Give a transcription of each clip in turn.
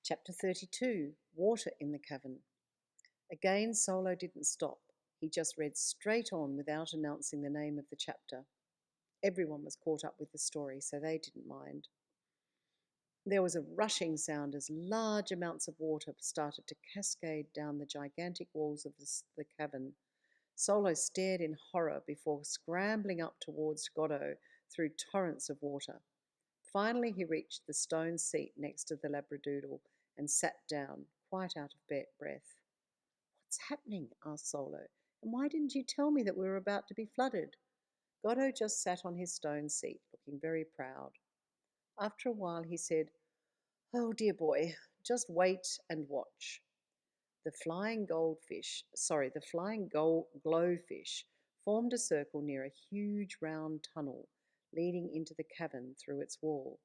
Chapter 32, Water in the Cavern. Again, Solo didn't stop. He just read straight on without announcing the name of the chapter. Everyone was caught up with the story, so they didn't mind. There was a rushing sound as large amounts of water started to cascade down the gigantic walls of the cavern. Solo stared in horror before scrambling up towards Godot through torrents of water. Finally, he reached the stone seat next to the labradoodle and sat down, quite out of breath. "What's happening?" asked Solo. "And why didn't you tell me that we were about to be flooded?" Godot just sat on his stone seat, looking very proud. After a while, he said, "Oh, dear boy, just wait and watch." The flying glowfish formed a circle near a huge round tunnel leading into the cavern through its wall.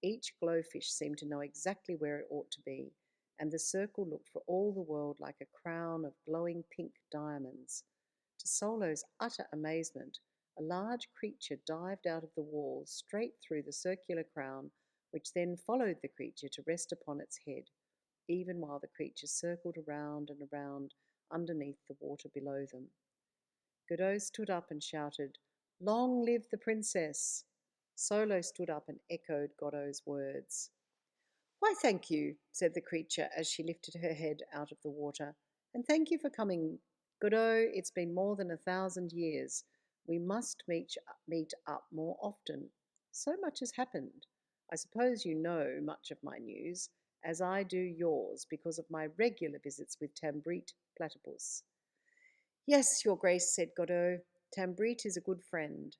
Each glowfish seemed to know exactly where it ought to be, and the circle looked for all the world like a crown of glowing pink diamonds. To Solo's utter amazement, a large creature dived out of the wall straight through the circular crown, which then followed the creature to rest upon its head, even while the creature circled around and around underneath the water below them. Godot stood up and shouted, "Long live the princess!" Solo stood up and echoed Godot's words. "Why, thank you," said the creature as she lifted her head out of the water. "And thank you for coming. Godot, it's been more than 1,000 years. We must meet up more often. So much has happened. I suppose you know much of my news, as I do yours because of my regular visits with Tambrit Platypus." "Yes, your grace," said Godot. "Tambrit is a good friend."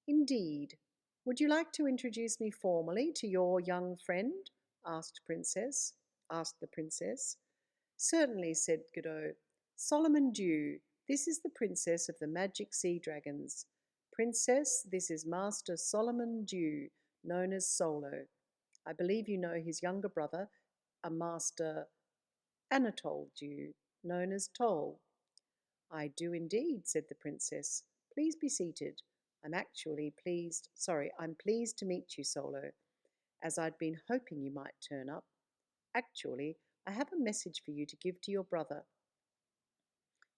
"Indeed. Would you like to introduce me formally to your young friend?" asked the princess. "Certainly," said Godot. "Solomon Dew, this is the princess of the magic sea dragons. Princess, this is Master Solomon Dew, known as Solo. I believe you know his younger brother, a Master Anatole Dew, known as Toll." "I do indeed," said the princess. "Please be seated. I'm pleased to meet you, Solo, as I'd been hoping you might turn up. Actually, I have a message for you to give to your brother."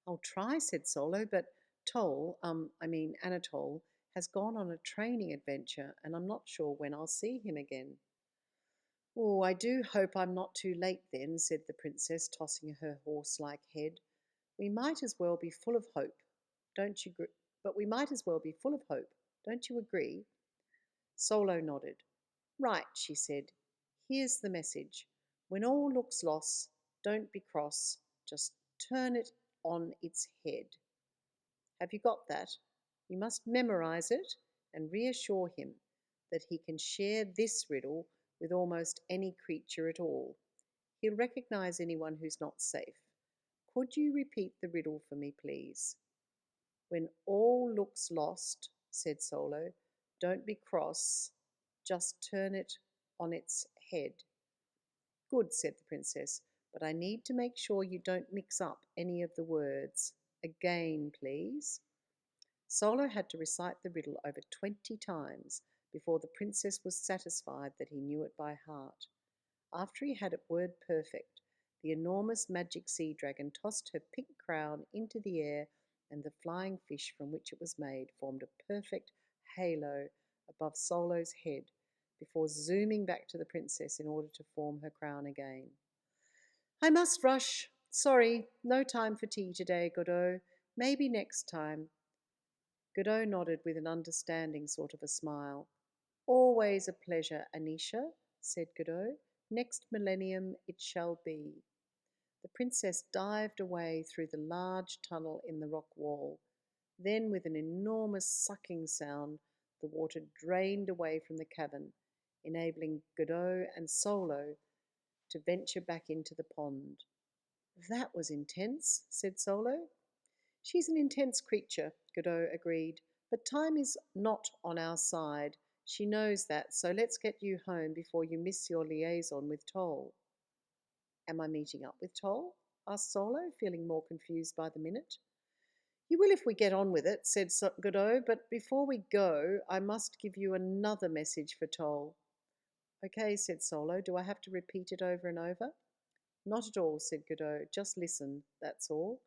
"I'll try," said Solo, "but Anatole, has gone on a training adventure, and I'm not sure when I'll see him again." "Oh, I do hope I'm not too late then," said the princess, tossing her horse-like head. "We might as well be full of hope, don't you? But we might as well be full of hope, don't you agree?" Solo nodded. "Right," she said. "Here's the message. When all looks lost, don't be cross. Just turn it on its head. Have you got that? You must memorize it and reassure him that he can share this riddle with almost any creature at all. He'll recognize anyone who's not safe. Could you repeat the riddle for me, please?" "When all looks lost," said Solo, "don't be cross. Just turn it on its head." "Good," said the princess, "but I need to make sure you don't mix up any of the words. Again, please." Solo had to recite the riddle over 20 times before the princess was satisfied that he knew it by heart. After he had it word perfect, the enormous magic sea dragon tossed her pink crown into the air, and the flying fish from which it was made formed a perfect halo above Solo's head before zooming back to the princess in order to form her crown again. "I must rush. Sorry, no time for tea today, Godot. Maybe next time." Godot nodded with an understanding sort of a smile. "Always a pleasure, Anisha," said Godot. "Next millennium it shall be." The princess dived away through the large tunnel in the rock wall. Then, with an enormous sucking sound, the water drained away from the cavern, enabling Godot and Solo to venture back into the pond. "That was intense," said Solo. "She's an intense creature," Godot agreed, "but time is not on our side. She knows that, so let's get you home before you miss your liaison with Toll." "Am I meeting up with Toll?" asked Solo, feeling more confused by the minute. "You will if we get on with it," said Godot, "but before we go, I must give you another message for Toll." Okay, said Solo. Do I have to repeat it over and over? Not at all, said Godot. Just listen, that's all.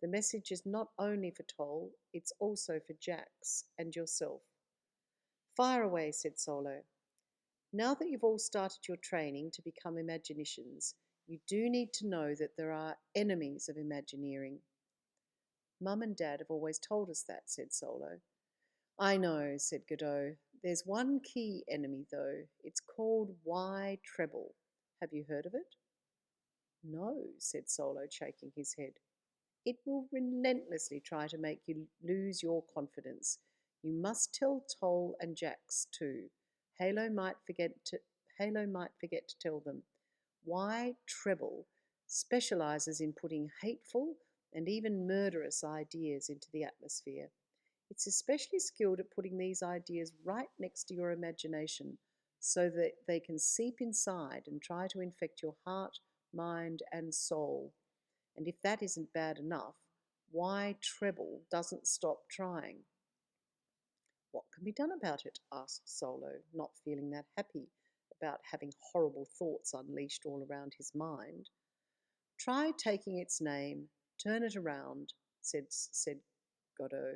The message is not only for Toll, it's also for Jax and yourself. Fire away, said Solo. Now that you've all started your training to become Imaginicians, you do need to know that there are enemies of Imagineering. Mum and Dad have always told us that, said Solo. I know, said Godot. There's one key enemy, though. It's called treble. Have you heard of it? No, said Solo, shaking his head. It will relentlessly try to make you lose your confidence. You must tell Toll and Jax too. Halo might forget to Halo might forget to tell them. Treble specializes in putting hateful and even murderous ideas into the atmosphere. It's especially skilled at putting these ideas right next to your imagination so that they can seep inside and try to infect your heart, mind, and soul. And if that isn't bad enough, treble doesn't stop trying. What can be done about it? Asked Solo, not feeling that happy about having horrible thoughts unleashed all around his mind. Try taking its name, turn it around, said Godot.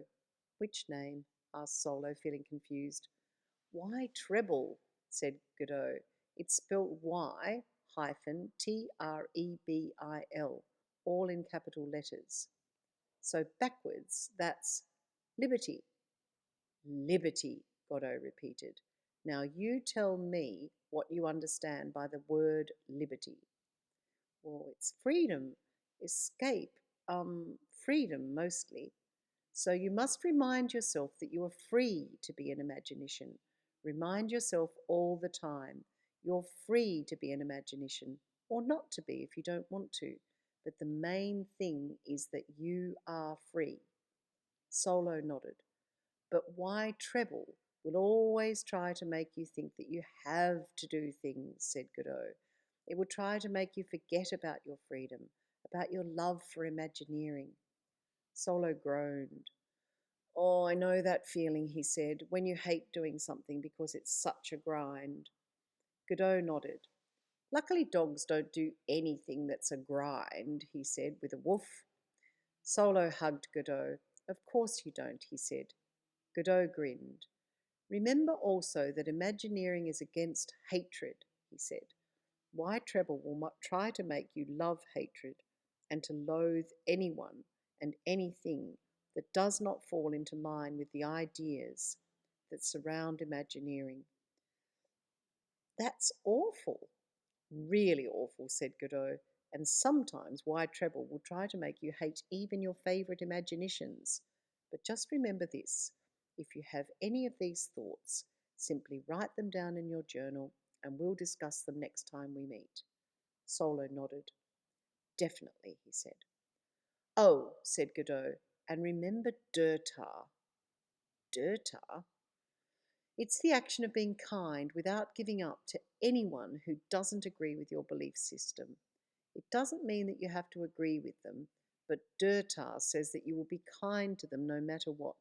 Which name? Asked Solo, feeling confused. Treble, said Godot. It's spelt Y hyphen Trebil, all in capital letters. So backwards, that's liberty. Liberty, Godot repeated. Now you tell me what you understand by the word liberty. Well, it's freedom, escape, freedom mostly. So you must remind yourself that you are free to be an imagination. Remind yourself all the time. You're free to be an imagination, or not to be if you don't want to. But the main thing is that you are free. Solo nodded. But treble will always try to make you think that you have to do things, said Godot. It will try to make you forget about your freedom, about your love for Imagineering. Solo groaned. Oh, I know that feeling, he said, when you hate doing something because it's such a grind. Godot nodded. Luckily, dogs don't do anything that's a grind, he said with a woof. Solo hugged Godot. Of course you don't, he said. Godot grinned. Remember also that Imagineering is against hatred, he said. Treble will try to make you love hatred and to loathe anyone and anything that does not fall into line with the ideas that surround Imagineering. That's awful. Really awful, said Godot. And sometimes treble will try to make you hate even your favourite Imaginicians. But just remember this. If you have any of these thoughts, simply write them down in your journal and we'll discuss them next time we meet. Solo nodded. Definitely, he said. Oh, said Godot, and remember Derta. Derta? It's the action of being kind without giving up to anyone who doesn't agree with your belief system. It doesn't mean that you have to agree with them, but Derta says that you will be kind to them no matter what.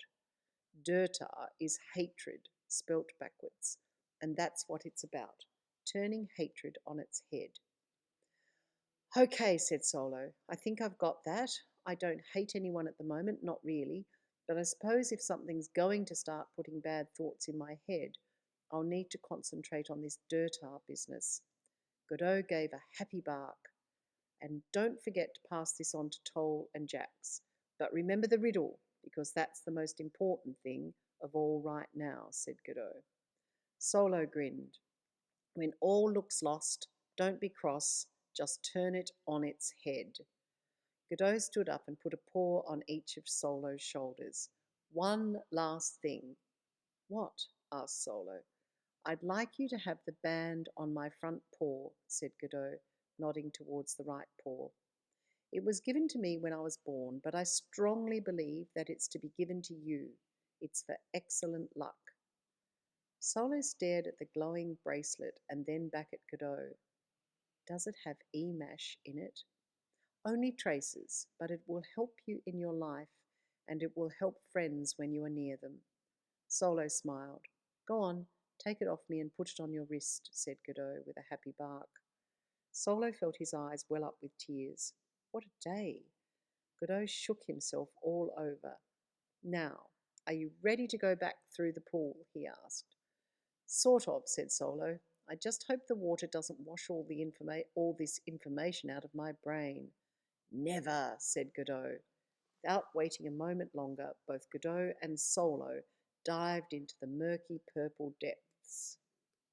Derta is hatred, spelt backwards, and that's what it's about, turning hatred on its head. Okay, said Solo. I think I've got that. I don't hate anyone at the moment, not really, but I suppose if something's going to start putting bad thoughts in my head, I'll need to concentrate on this Derta business. Godot gave a happy bark. And don't forget to pass this on to Toll and Jax. But remember the riddle, because that's the most important thing of all right now, said Godot. Solo grinned. When all looks lost, don't be cross, just turn it on its head. Godot stood up and put a paw on each of Solo's shoulders. One last thing. What? Asked Solo. I'd like you to have the band on my front paw, said Godot, nodding towards the right paw. It was given to me when I was born, but I strongly believe that it's to be given to you. It's for excellent luck. Solo stared at the glowing bracelet and then back at Godot. Does it have EMASH in it? Only traces, but it will help you in your life, and it will help friends when you are near them. Solo smiled. Go on, Take it off me and put it on your wrist, said Godot with a happy bark. Solo felt his eyes well up with tears. What a day! Godot shook himself all over. Now, are you ready to go back through the pool? He asked. Sort of, said Solo. I just hope the water doesn't wash all this information out of my brain. Never, said Godot. Without waiting a moment longer, both Godot and Solo dived into the murky purple depths.